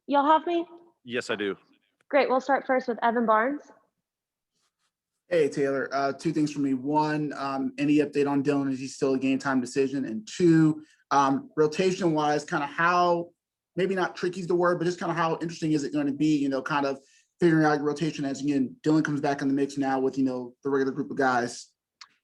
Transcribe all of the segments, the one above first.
Y'all have me? Yes, I do. Great. We'll start first with Evan Barnes. Hey, Taylor. Two things for me. One, any update on Dillon? Is he still a game time decision? And two, rotation wise, kind of how, maybe not tricky is the word, but just kind of how interesting is it going to be, kind of figuring out your rotation as, again, Dillon comes back in the mix now with, the regular group of guys.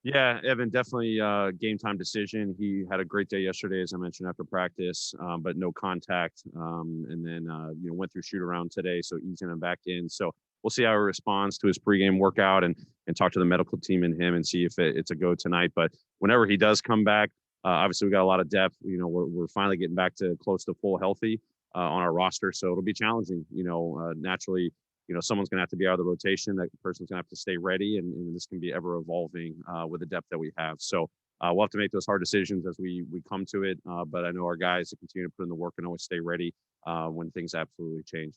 Yeah, Evan, definitely game time decision. He had a great day yesterday, as I mentioned, after practice, but no contact. And then, went through shoot around today, so easing him back in. So we'll see how he responds to his pregame workout and talk to the medical team and him and see if it's a go tonight. But whenever he does come back, obviously we got a lot of depth. We're finally getting back to close to full healthy on our roster. So it'll be challenging, naturally. Someone's going to have to be out of the rotation. That person's going to have to stay ready, and this can be ever evolving with the depth that we have. So we'll have to make those hard decisions as we come to it. But I know our guys that continue to put in the work and always stay ready when things absolutely change.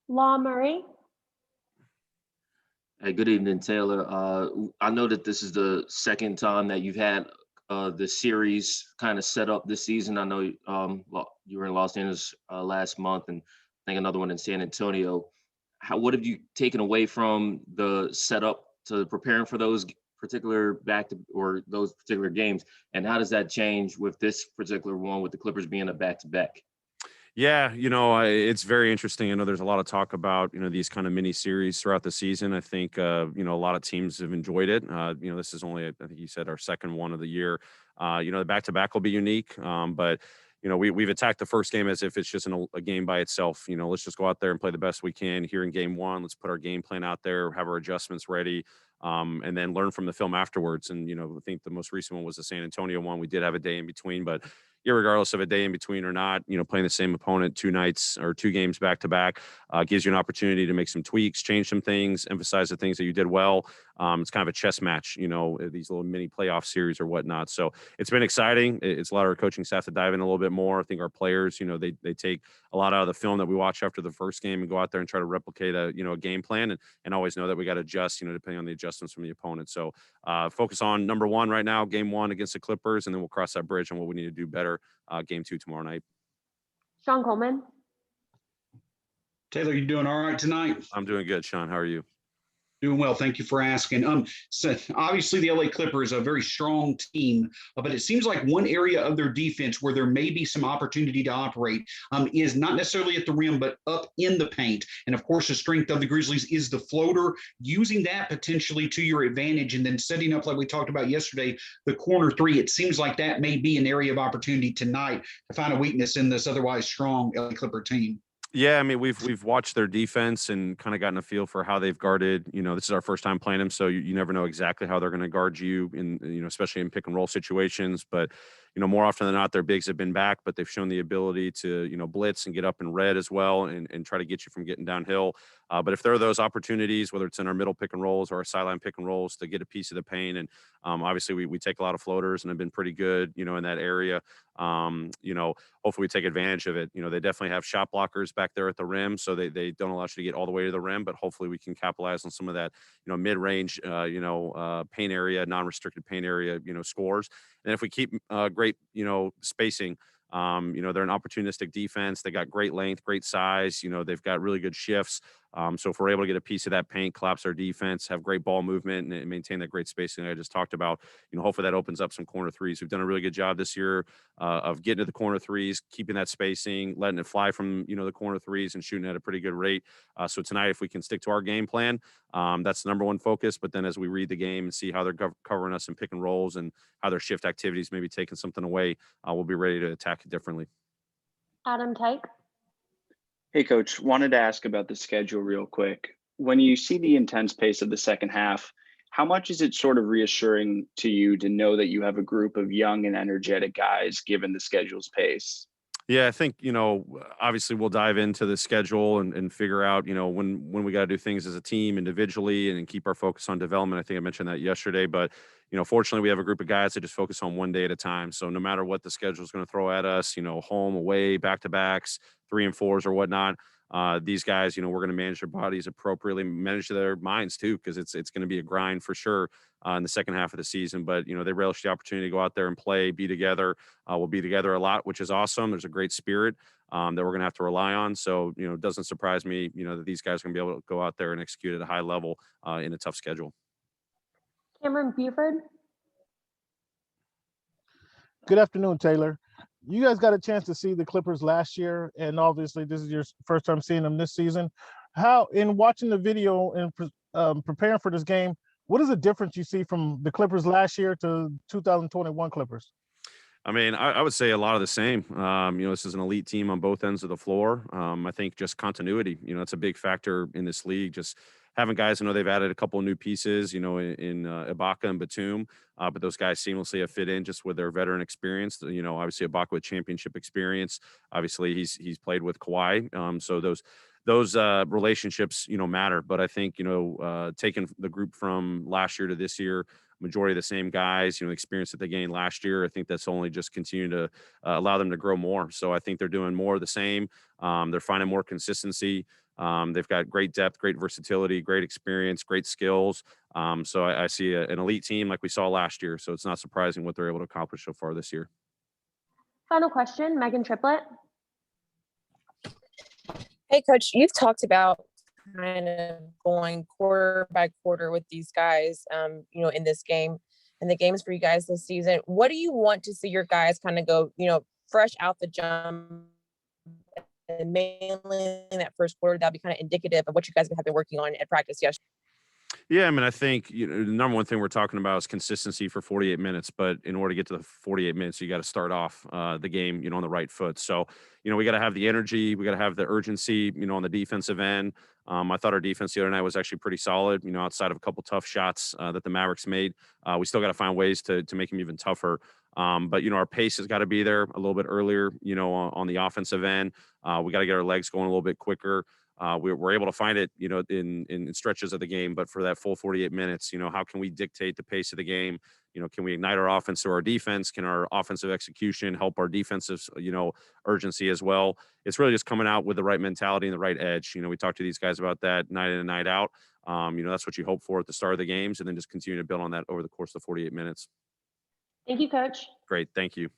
Law Murray. Hey, good evening, Taylor. I know that this is the second time that you've had the series kind of set up this season. I know you were in Los Angeles last month, and I think another one in San Antonio. What have you taken away from the setup to preparing for those particular those particular games, and how does that change with this particular one with the Clippers being a back-to-back? Yeah, it's very interesting. I know there's a lot of talk about, these kind of mini series throughout the season. I think, a lot of teams have enjoyed it. This is only, I think you said, our second one of the year. The back-to-back will be unique, but we've attacked the first game as if it's just a game by itself. Let's just go out there and play the best we can here in game one. Let's put our game plan out there, have our adjustments ready, and then learn from the film afterwards. And, I think the most recent one was the San Antonio one. We did have a day in between, but irregardless of a day in between or not, playing the same opponent 2 nights or 2 games back to back gives you an opportunity to make some tweaks, change some things, emphasize the things that you did well. It's kind of a chess match, these little mini playoff series or whatnot. So it's been exciting. It's a lot of our coaching staff to dive in a little bit more. I think our players, they take a lot out of the film that we watch after the first game and go out there and try to replicate a game plan and always know that we got to adjust, depending on the adjustments from the opponent. So focus on number one right now, game one against the Clippers, and then we'll cross that bridge on what we need to do better game 2 tomorrow night. Sean Coleman. Taylor, you doing all right tonight? I'm doing good, Sean. How are you? Doing well. Thank you for asking. So obviously the LA Clippers are a very strong team, but it seems like one area of their defense where there may be some opportunity to operate is not necessarily at the rim, but up in the paint. And of course, the strength of the Grizzlies is the floater, using that potentially to your advantage and then setting up, like we talked about yesterday, the corner 3. It seems like that may be an area of opportunity tonight to find a weakness in this otherwise strong LA Clipper team. Yeah, I mean, we've watched their defense and kind of gotten a feel for how they've guarded. This is our first time playing them, so you never know exactly how they're going to guard you in, especially in pick and roll situations. But, more often than not, their bigs have been back, but they've shown the ability to, blitz and get up in red as well and try to get you from getting downhill. But if there are those opportunities, whether it's in our middle pick and rolls or our sideline pick and rolls to get a piece of the paint, and obviously we take a lot of floaters and have been pretty good, in that area. Hopefully we take advantage of it. They definitely have shot blockers back there at the rim, so they don't allow you to get all the way to the rim, but hopefully we can capitalize on some of that, mid-range, paint area, non-restricted paint area, scores. And if we keep great, spacing, they're an opportunistic defense. They got great length, great size. They've got really good shifts. So if we're able to get a piece of that paint, collapse our defense, have great ball movement, and maintain that great spacing I just talked about, hopefully that opens up some corner threes. We've done a really good job this year of getting to the corner threes, keeping that spacing, letting it fly from, the corner threes and shooting at a pretty good rate. So tonight, if we can stick to our game plan, that's the number one focus. But then as we read the game and see how they're covering us in pick and rolls and how their shift activities maybe taking something away, we'll be ready to attack it differently. Adam Tyke. Hey, Coach, wanted to ask about the schedule real quick. When you see the intense pace of the second half, how much is it sort of reassuring to you to know that you have a group of young and energetic guys given the schedule's pace? Yeah, I think, obviously we'll dive into the schedule and figure out, when we got to do things as a team individually and keep our focus on development. I think I mentioned that yesterday, but, fortunately we have a group of guys that just focus on one day at a time. So no matter what the schedule is going to throw at us, home, away, back-to-backs, 3 and 4s or whatnot, these guys, we're going to manage their bodies appropriately, manage their minds too, because it's going to be a grind for sure in the second half of the season. But they relish the opportunity to go out there and play, be together. We'll be together a lot, which is awesome. There's a great spirit that we're going to have to rely on. So it doesn't surprise me, that these guys are going to be able to go out there and execute at a high level in a tough schedule. Cameron Buford. Good afternoon, Taylor. You guys got a chance to see the Clippers last year, and obviously this is your first time seeing them this season. How, in watching the video and preparing for this game, what is the difference you see from the Clippers last year to 2021 Clippers? I mean, I would say a lot of the same. This is an elite team on both ends of the floor. I think just continuity, it's a big factor in this league. Just having guys, they've added a couple of new pieces, in Ibaka and Batum, but those guys seamlessly have fit in just with their veteran experience. Obviously Ibaka with championship experience. Obviously he's played with Kawhi. So those relationships, matter. But I think, taking the group from last year to this year, majority of the same guys, the experience that they gained last year, I think that's only just continue to allow them to grow more. So I think they're doing more of the same. They're finding more consistency. They've got great depth, great versatility, great experience, great skills. So I see an elite team like we saw last year. So it's not surprising what they're able to accomplish so far this year. Final question, Megan Triplett. Hey, Coach, you've talked about kind of going quarter by quarter with these guys, in this game and the games for you guys this season. What do you want to see your guys kind of go, fresh out the jump and mainly in that first quarter? That'll be kind of indicative of what you guys have been working on at practice yesterday. Yeah, I mean, I think the number one thing we're talking about is consistency for 48 minutes. But in order to get to the 48 minutes, you got to start off the game, on the right foot. So, we got to have the energy, we got to have the urgency, on the defensive end. I thought our defense the other night was actually pretty solid. Outside of a couple tough shots that the Mavericks made, we still got to find ways to make them even tougher. But our pace has got to be there a little bit earlier. On the offensive end, we got to get our legs going a little bit quicker. We're able to find it, in stretches of the game, but for that full 48 minutes, how can we dictate the pace of the game? Can we ignite our offense through our defense? Can our offensive execution help our defensive, urgency as well? It's really just coming out with the right mentality and the right edge. We talk to these guys about that night in and night out. That's what you hope for at the start of the games, and then just continue to build on that over the course of the 48 minutes. Thank you, Coach. Great. Thank you.